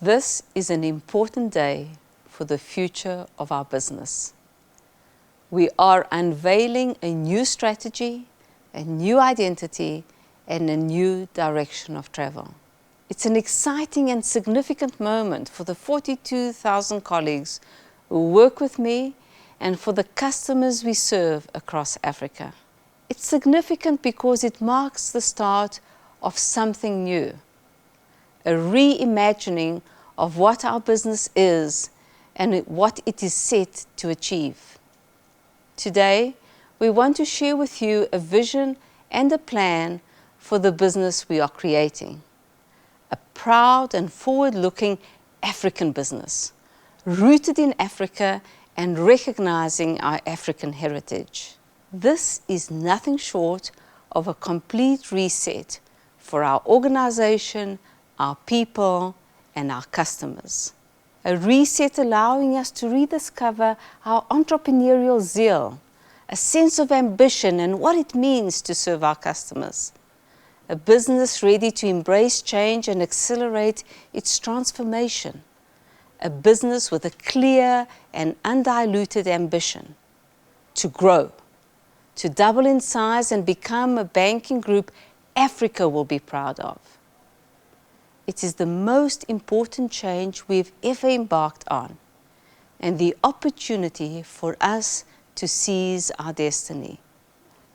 This is an important day for the future of our business. We are unveiling a new strategy, a new identity, and a new direction of travel. It's an exciting and significant moment for the 42,000 colleagues who work with me and for the customers we serve across Africa. It's significant because it marks the start of something new, a reimagining of what our business is and what it is set to achieve. Today, we want to share with you a vision and a plan for the business we are creating. A proud and forward-looking African business, rooted in Africa and recognizing our African heritage. This is nothing short of a complete reset for our organization, our people, and our customers. A reset allowing us to rediscover our entrepreneurial zeal, a sense of ambition and what it means to serve our customers. A business ready to embrace change and accelerate its transformation. A business with a clear and undiluted ambition to grow, to double in size and become a banking group Africa will be proud of. It is the most important change we've ever embarked on, and the opportunity for us to seize our destiny.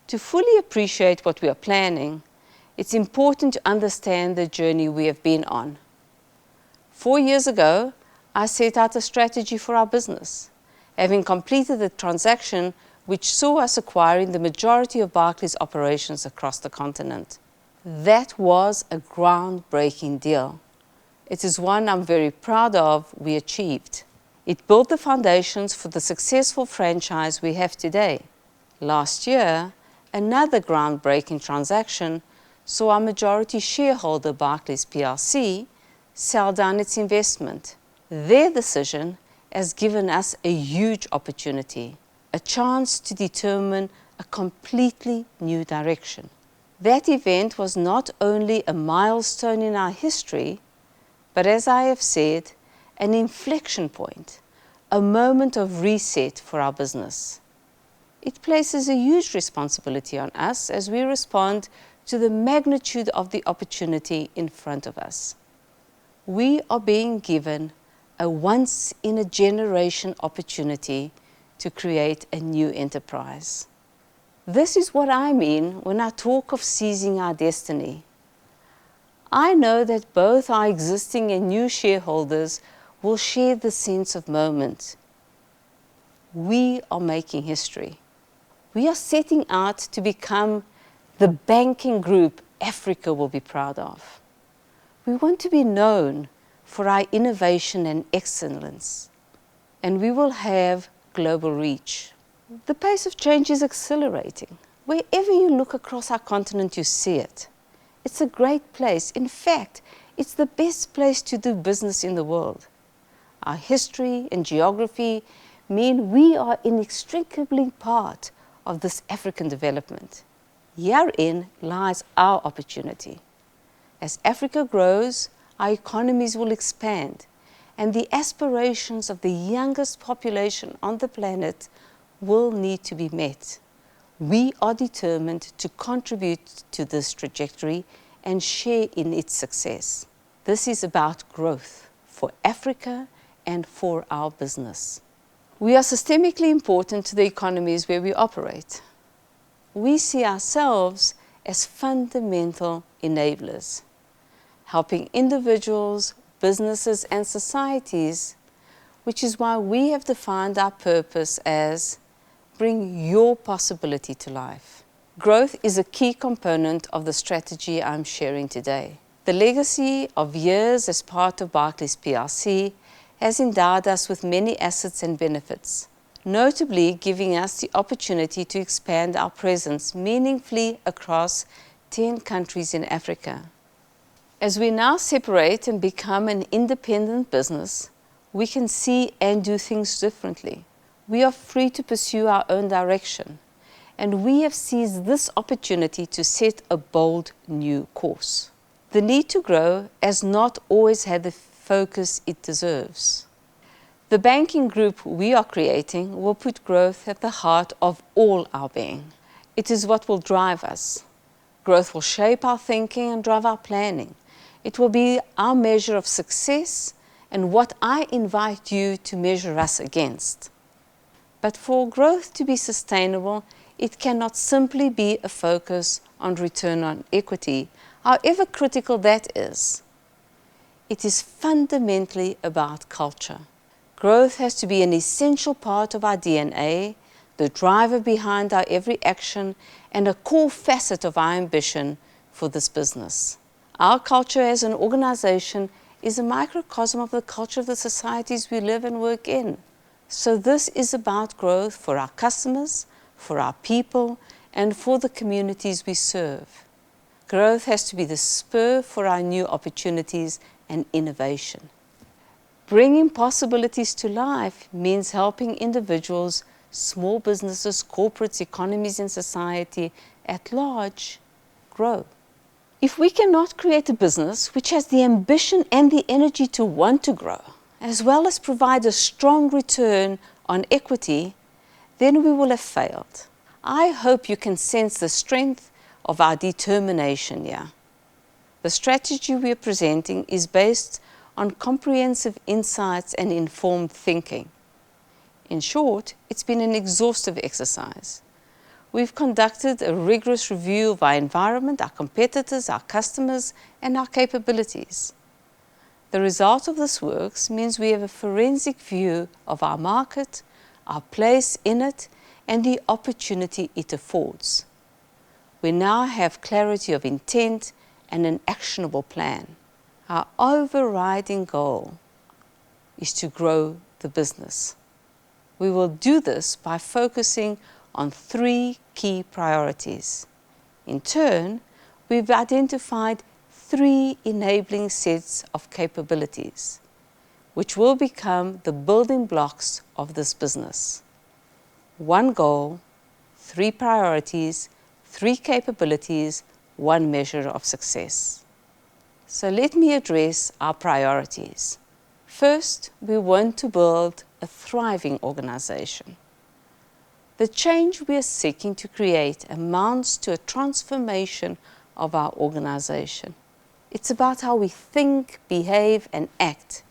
To fully appreciate what we are planning, it's important to understand the journey we have been on. 4 years ago, I set out a strategy for our business, having completed the transaction which saw us acquiring the majority of Barclays operations across the continent. That was a groundbreaking deal. It is one I'm very proud of we achieved. It built the foundations for the successful franchise we have today. Last year, another groundbreaking transaction saw our majority shareholder, Barclays plc, sell down its investment. Their decision has given us a huge opportunity, a chance to determine a completely new direction. That event was not only a milestone in our history, but as I have said, an inflection point, a moment of reset for our business. It places a huge responsibility on us as we respond to the magnitude of the opportunity in front of us. We are being given a once-in-a-generation opportunity to create a new enterprise. This is what I mean when I talk of seizing our destiny. I know that both our existing and new shareholders will share the sense of moment. We are making history. We are setting out to become the banking group Africa will be proud of. We want to be known for our innovation and excellence, and we will have global reach. The pace of change is accelerating. Wherever you look across our continent, you see it. It's a great place. In fact, it's the best place to do business in the world. Our history and geography mean we are inextricably part of this African development. Herein lies our opportunity. As Africa grows, our economies will expand, and the aspirations of the youngest population on the planet will need to be met. We are determined to contribute to this trajectory and share in its success. This is about growth for Africa and for our business. We are systemically important to the economies where we operate. We see ourselves as fundamental enablers, helping individuals, businesses, and societies, which is why we have defined our purpose as bring your possibility to life. Growth is a key component of the strategy I'm sharing today. The legacy of years as part of Barclays plc has endowed us with many assets and benefits, notably giving us the opportunity to expand our presence meaningfully across 10 countries in Africa. As we now separate and become an independent business, we can see and do things differently. We are free to pursue our own direction, and we have seized this opportunity to set a bold new course. The need to grow has not always had the focus it deserves. The banking group we are creating will put growth at the heart of all our being. It is what will drive us. Growth will shape our thinking and drive our planning. It will be our measure of success and what I invite you to measure us against. But for growth to be sustainable, it cannot simply be a focus on return on equity, however critical that is. It is fundamentally about culture. Growth has to be an essential part of our DNA, the driver behind our every action, and a core facet of our ambition for this business. Our culture as an organization is a microcosm of the culture of the societies we live and work in. So this is about growth for our customers, for our people, and for the communities we serve. Growth has to be the spur for our new opportunities and innovation. Bringing possibilities to life means helping individuals, small businesses, corporates, economies, and society at large grow. If we cannot create a business which has the ambition and the energy to want to grow, as well as provide a strong return on equity, then we will have failed. I hope you can sense the strength of our determination here. The strategy we are presenting is based on comprehensive insights and informed thinking. In short, it's been an exhaustive exercise. We've conducted a rigorous review of our environment, our competitors, our customers, and our capabilities. The result of this work means we have a forensic view of our market, our place in it, and the opportunity it affords. We now have clarity of intent and an actionable plan. Our overriding goal is to grow the business. We will do this by focusing on 3 key priorities. In turn, we've identified 3 enabling sets of capabilities, which will become the building blocks of this business. 1 goal, 3 priorities, 3 capabilities, 1 measure of success. So let me address our priorities. First, we want to build a thriving organization. The change we are seeking to create amounts to a transformation of our organization. It's about how we think, behave, and act.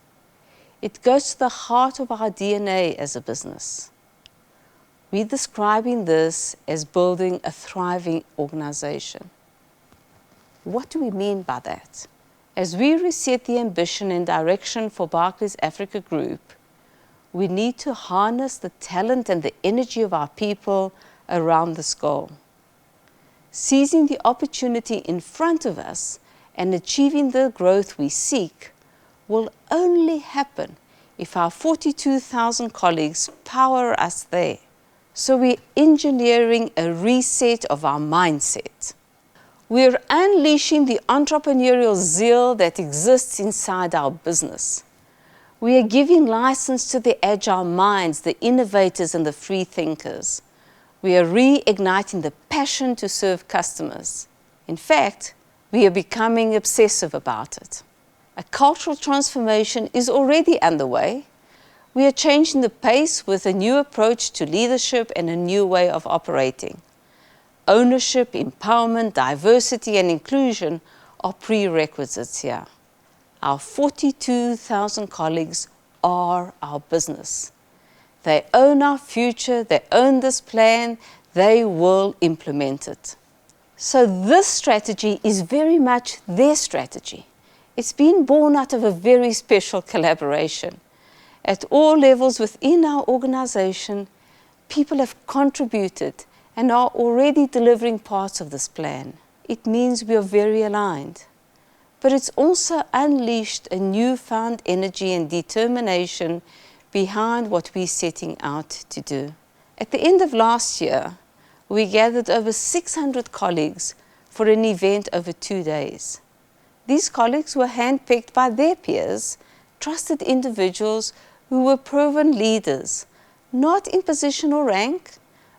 It goes to the heart of our DNA as a business. We're describing this as building a thriving organization. What do we mean by that? As we reset the ambition and direction for Barclays Africa Group, we need to harness the talent and the energy of our people around this goal. Seizing the opportunity in front of us and achieving the growth we seek will only happen if our 42,000 colleagues power us there. So we're engineering a reset of our mindset. We're unleashing the entrepreneurial zeal that exists inside our business. We are giving license to the agile minds, the innovators, and the free thinkers. We are reigniting the passion to serve customers. In fact, we are becoming obsessive about it. A cultural transformation is already underway. We are changing the pace with a new approach to leadership and a new way of operating. Ownership, empowerment, diversity, and inclusion are prerequisites here. Our 42,000 colleagues are our business. They own our future, they own this plan, they will implement it. So this strategy is very much their strategy. It's been born out of a very special collaboration. At all levels within our organization, people have contributed and are already delivering parts of this plan. It means we are very aligned. But it's also unleashed a newfound energy and determination behind what we're setting out to do. At the end of last year, we gathered over 600 colleagues for an event over 2 days. These colleagues were handpicked by their peers, trusted individuals who were proven leaders, not in position or rank,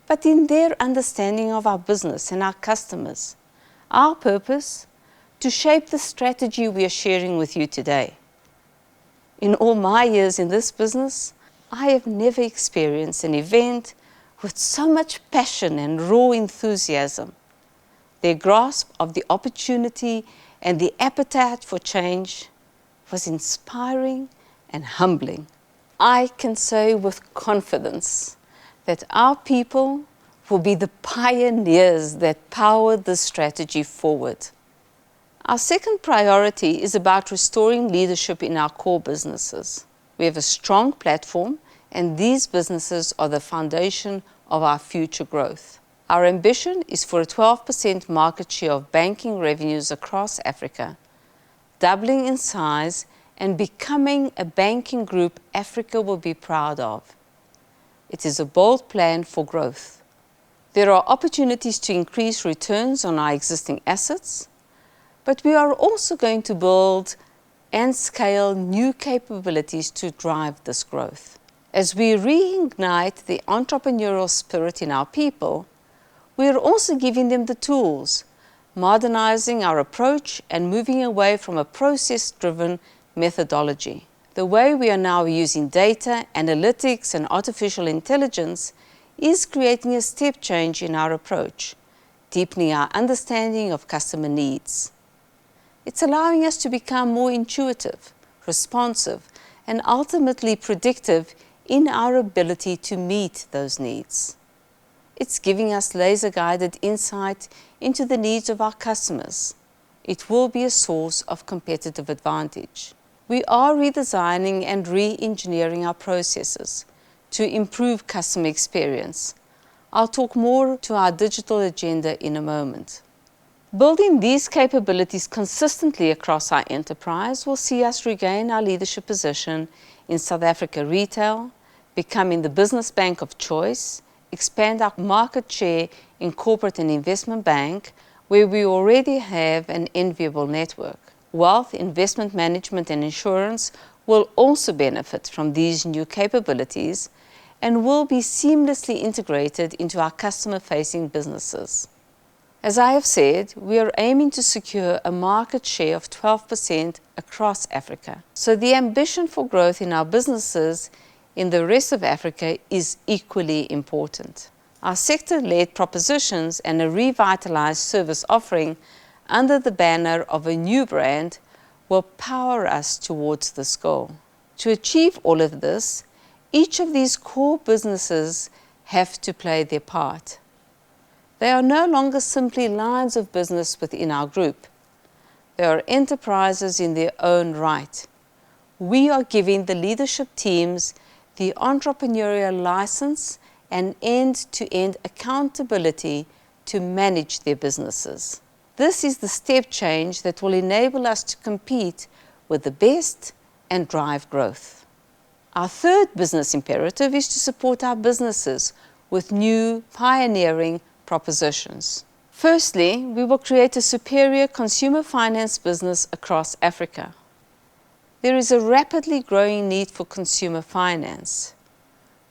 but in their understanding of our business and our customers. Our purpose: to shape the strategy we are sharing with you today. In all my years in this business, I have never experienced an event with so much passion and raw enthusiasm. Their grasp of the opportunity and the appetite for change was inspiring and humbling. I can say with confidence that our people will be the pioneers that power this strategy forward. Our second priority is about restoring leadership in our core businesses. We have a strong platform, and these businesses are the foundation of our future growth. Our ambition is for a 12% market share of banking revenues across Africa, doubling in size and becoming a banking group Africa will be proud of. It is a bold plan for growth. There are opportunities to increase returns on our existing assets, but we are also going to build and scale new capabilities to drive this growth. As we reignite the entrepreneurial spirit in our people, we are also giving them the tools, modernizing our approach and moving away from a process-driven methodology. The way we are now using data, analytics, and artificial intelligence is creating a step change in our approach, deepening our understanding of customer needs. It's allowing us to become more intuitive, responsive, and ultimately predictive in our ability to meet those needs. It's giving us laser-guided insight into the needs of our customers. It will be a source of competitive advantage. We are redesigning and re-engineering our processes to improve customer experience. I'll talk more to our digital agenda in a moment. Building these capabilities consistently across our enterprise will see us regain our leadership position in South Africa retail, becoming the business bank of choice, expand our market share in corporate and investment bank, where we already have an enviable network. Wealth, investment management, and insurance will also benefit from these new capabilities and will be seamlessly integrated into our customer-facing businesses. As I have said, we are aiming to secure a market share of 12% across Africa. So the ambition for growth in our businesses in the rest of Africa is equally important. Our sector-led propositions and a revitalized service offering under the banner of a new brand will power us towards this goal. To achieve all of this, each of these core businesses have to play their part. They are no longer simply lines of business within our group. They are enterprises in their own right. We are giving the leadership teams the entrepreneurial license and end-to-end accountability to manage their businesses. This is the step change that will enable us to compete with the best and drive growth. Our third business imperative is to support our businesses with new, pioneering propositions. Firstly, we will create a superior consumer finance business across Africa. There is a rapidly growing need for consumer finance.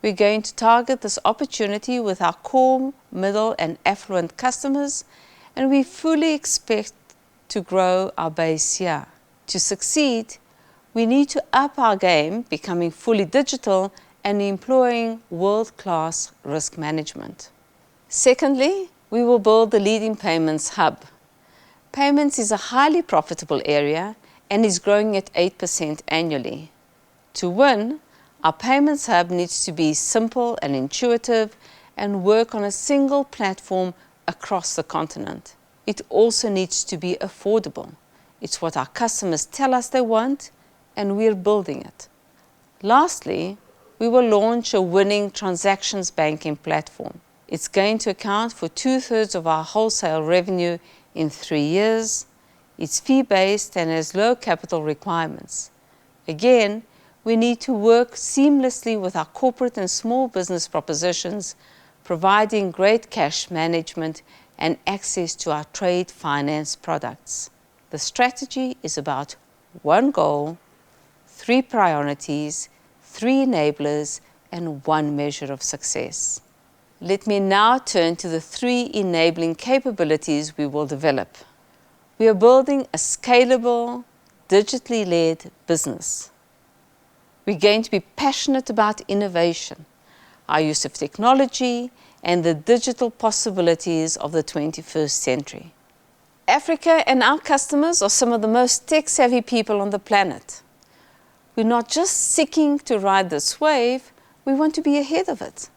We're going to target this opportunity with our core, middle, and affluent customers, and we fully expect to grow our base here. To succeed, we need to up our game, becoming fully digital and employing world-class risk management. Secondly, we will build the leading payments hub. Payments is a highly profitable area and is growing at 8% annually. To win, our payments hub needs to be simple and intuitive and work on a single platform across the continent. It also needs to be affordable. It's what our customers tell us they want, and we're building it. Lastly, we will launch a winning transactions banking platform. It's going to account for 2/3 of our wholesale revenue in 3 years. It's fee-based and has low capital requirements. Again, we need to work seamlessly with our corporate and small business propositions, providing great cash management and access to our trade finance products. The strategy is about one goal, 3 priorities, 3 enablers, and 1 measure of success. Let me now turn to the 3 enabling capabilities we will develop. We are building a scalable, digitally led business. We're going to be passionate about innovation, our use of technology, and the digital possibilities of the 21st century. Africa and our customers are some of the most tech-savvy people on the planet. We're not just seeking to ride this wave, we want to be ahead of it.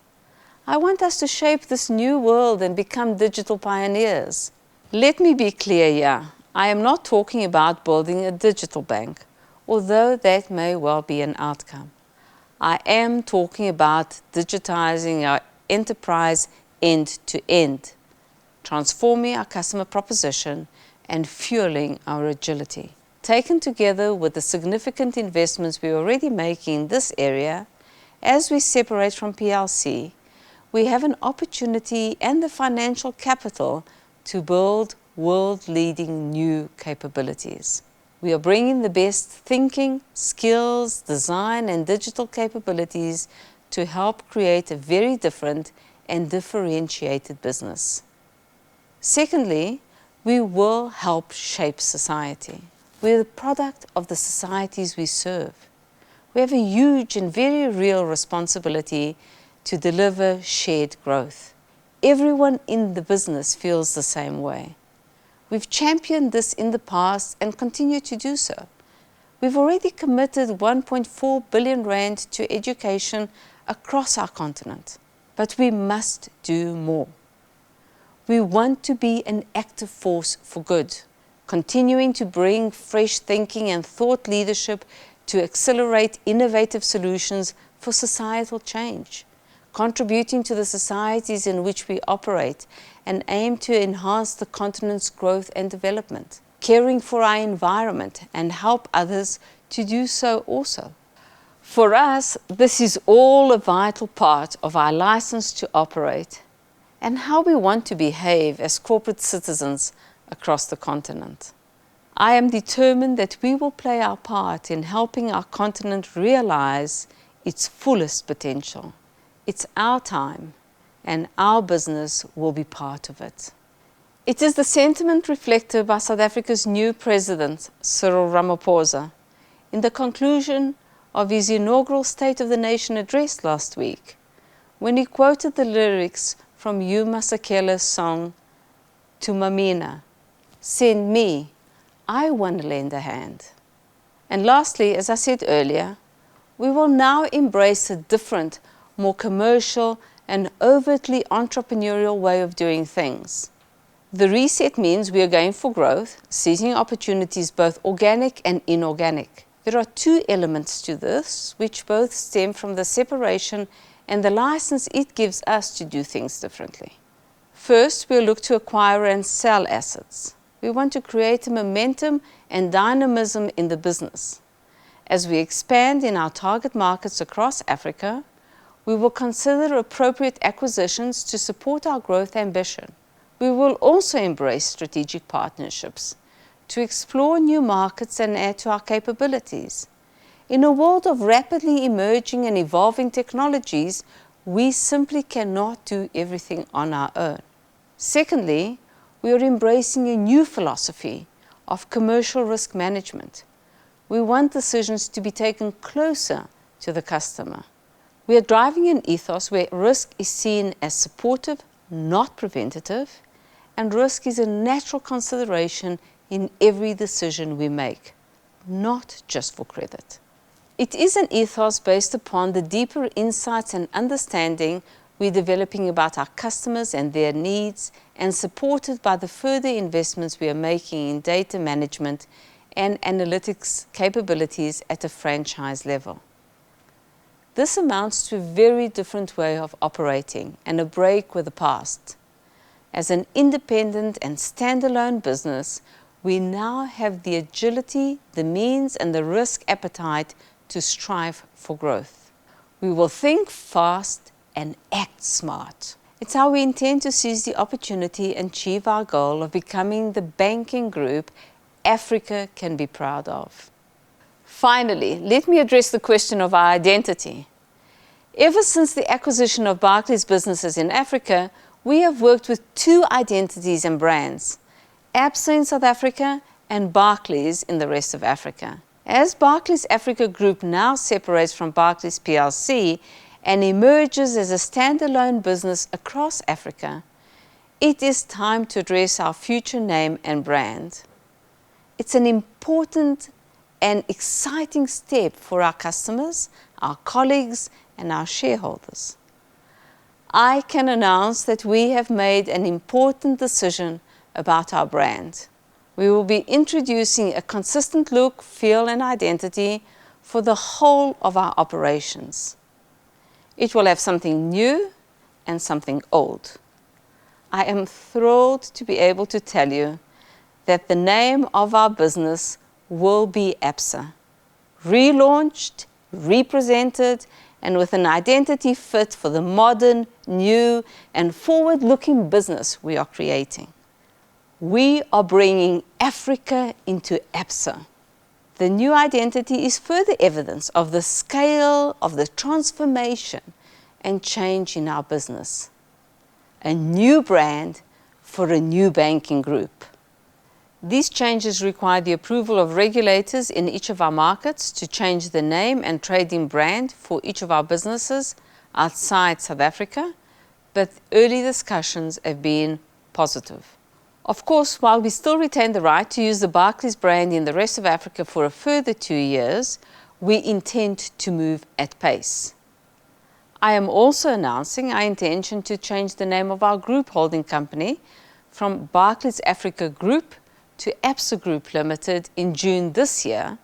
I want us to shape this new world and become digital pioneers. Let me be clear here. I am not talking about building a digital bank, although that may well be an outcome. I am talking about digitizing our enterprise end to end, transforming our customer proposition and fueling our agility. Taken together with the significant investments we're already making in this area, as we separate from PLC, we have an opportunity and the financial capital to build world-leading new capabilities. We are bringing the best thinking, skills, design, and digital capabilities to help create a very different and differentiated business. Secondly, we will help shape society. We're the product of the societies we serve. We have a huge and very real responsibility to deliver shared growth. Everyone in the business feels the same way. We've championed this in the past and continue to do so. We've already committed 1.4 billion rand to education across our continent, but we must do more. We want to be an active force for good, continuing to bring fresh thinking and thought leadership to accelerate innovative solutions for societal change, contributing to the societies in which we operate and aim to enhance the continent's growth and development, caring for our environment and help others to do so also. For us, this is all a vital part of our license to operate and how we want to behave as corporate citizens across the continent. I am determined that we will play our part in helping our continent realize its fullest potential. It's our time, and our business will be part of it. It is the sentiment reflected by South Africa's new President, Cyril Ramaphosa, in the conclusion of his inaugural State of the Nation address last week, when he quoted the lyrics from Hugh Masekela's song, "To Mamina, Send Me, I Want to Lend a Hand." And lastly, as I said earlier, we will now embrace a different, more commercial and overtly entrepreneurial way of doing things. The reset means we are going for growth, seizing opportunities both organic and inorganic. There are two elements to this, which both stem from the separation and the license it gives us to do things differently. First, we'll look to acquire and sell assets. We want to create a momentum and dynamism in the business. As we expand in our target markets across Africa, we will consider appropriate acquisitions to support our growth ambition. We will also embrace strategic partnerships to explore new markets and add to our capabilities. In a world of rapidly emerging and evolving technologies, we simply cannot do everything on our own. Secondly, we are embracing a new philosophy of commercial risk management. We want decisions to be taken closer to the customer. We are driving an ethos where risk is seen as supportive, not preventative, and risk is a natural consideration in every decision we make, not just for credit. It is an ethos based upon the deeper insights and understanding we're developing about our customers and their needs, and supported by the further investments we are making in data management and analytics capabilities at a franchise level. This amounts to a very different way of operating and a break with the past. As an independent and standalone business, we now have the agility, the means, and the risk appetite to strive for growth. We will think fast and act smart. It's how we intend to seize the opportunity and achieve our goal of becoming the banking group Africa can be proud of. Finally, let me address the question of our identity. Ever since the acquisition of Barclays businesses in Africa, we have worked with two identities and brands, Absa in South Africa and Barclays in the rest of Africa. As Barclays Africa Group now separates from Barclays plc and emerges as a standalone business across Africa, it is time to address our future name and brand. It's an important and exciting step for our customers, our colleagues, and our shareholders. I can announce that we have made an important decision about our brand. We will be introducing a consistent look, feel, and identity for the whole of our operations. It will have something new and something old. I am thrilled to be able to tell you that the name of our business will be Absa, relaunched, represented, and with an identity fit for the modern, new, and forward-looking business we are creating. We are bringing Africa into Absa. The new identity is further evidence of the scale of the transformation and change in our business. A new brand for a new banking group. These changes require the approval of regulators in each of our markets to change the name and trading brand for each of our businesses outside South Africa, but early discussions have been positive. Of course, while we still retain the right to use the Barclays brand in the rest of Africa for a further 2 years, we intend to move at pace. I am also announcing our intention to change the name of our group holding company from Barclays Africa Group to Absa Group Limited in June this year,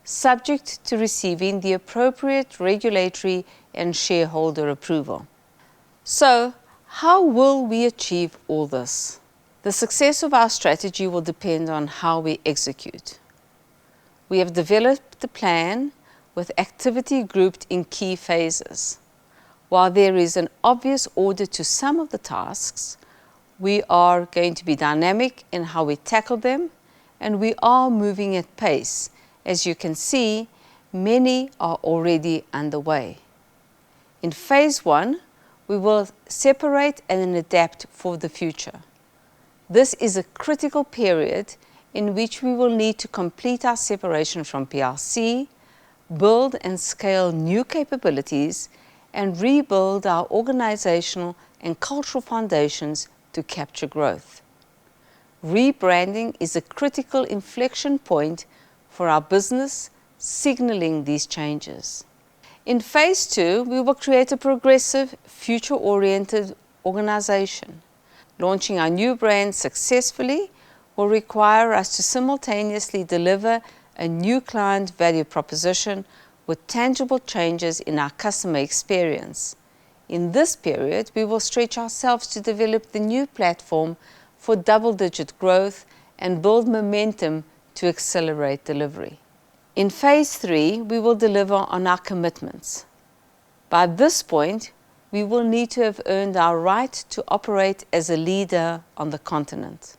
subject to receiving the appropriate regulatory and shareholder approval. So, how will we achieve all this? The success of our strategy will depend on how we execute. We have developed the plan with activity grouped in key phases. While there is an obvious order to some of the tasks, we are going to be dynamic in how we tackle them, and we are moving at pace. As you can see, many are already underway. In phase 1, we will separate and adapt for the future. This is a critical period in which we will need to complete our separation from PLC, build and scale new capabilities, and rebuild our organizational and cultural foundations to capture growth. Rebranding is a critical inflection point for our business, signaling these changes. In phase 2, we will create a progressive, future-oriented organization. Launching our new brand successfully will require us to simultaneously deliver a new client value proposition with tangible changes in our customer experience. In this period, we will stretch ourselves to develop the new platform for double-digit growth and build momentum to accelerate delivery. In phase 3, we will deliver on our commitments. By this point, we will need to have earned our right to operate as a leader on the continent.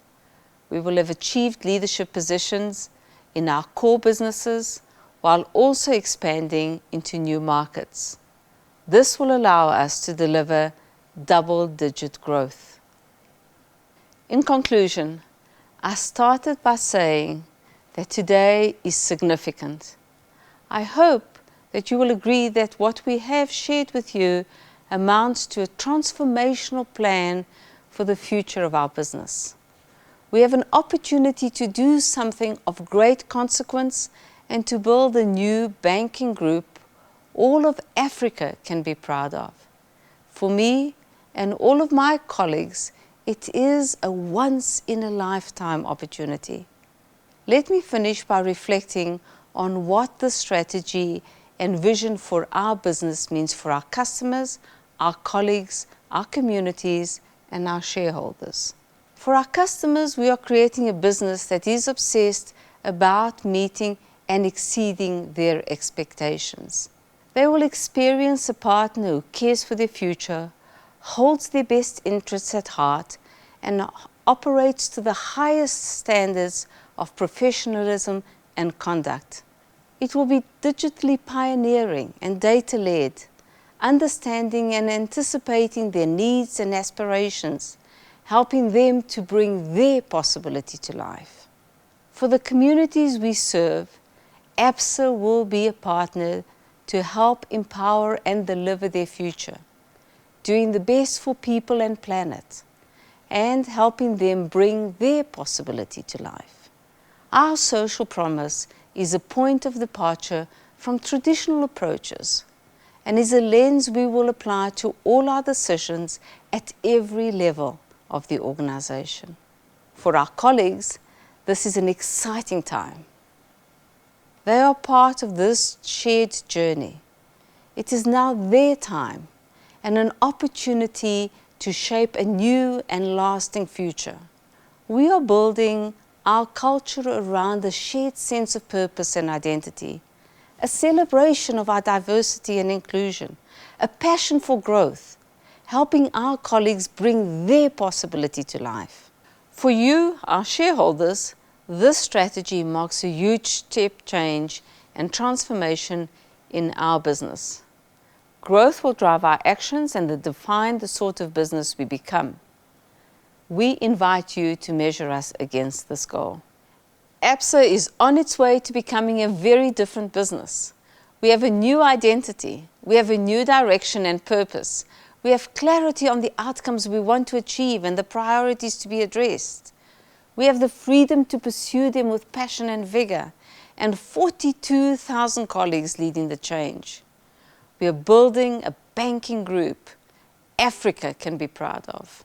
We will have achieved leadership positions in our core businesses while also expanding into new markets. This will allow us to deliver double-digit growth. In conclusion, I started by saying that today is significant. I hope that you will agree that what we have shared with you amounts to a transformational plan for the future of our business. We have an opportunity to do something of great consequence and to build a new banking group all of Africa can be proud of. For me and all of my colleagues, it is a once-in-a-lifetime opportunity. Let me finish by reflecting on what the strategy and vision for our business means for our customers, our colleagues, our communities, and our shareholders. For our customers, we are creating a business that is obsessed about meeting and exceeding their expectations. They will experience a partner who cares for their future, holds their best interests at heart, and operates to the highest standards of professionalism and conduct. It will be digitally pioneering and data-led, understanding and anticipating their needs and aspirations, helping them to bring their possibility to life. For the communities we serve, ABSA will be a partner to help empower and deliver their future, doing the best for people and planet, and helping them bring their possibility to life. Our social promise is a point of departure from traditional approaches and is a lens we will apply to all our decisions at every level of the organization. For our colleagues, this is an exciting time. They are part of this shared journey. It is now their time and an opportunity to shape a new and lasting future. We are building our culture around a shared sense of purpose and identity, a celebration of our diversity and inclusion, a passion for growth, helping our colleagues bring their possibility to life. For you, our shareholders, this strategy marks a huge step change and transformation in our business. Growth will drive our actions and define the sort of business we become. We invite you to measure us against this goal. ABSA is on its way to becoming a very different business. We have a new identity. We have a new direction and purpose. We have clarity on the outcomes we want to achieve and the priorities to be addressed. We have the freedom to pursue them with passion and vigor, and 42,000 colleagues leading the change. We are building a banking group Africa can be proud of.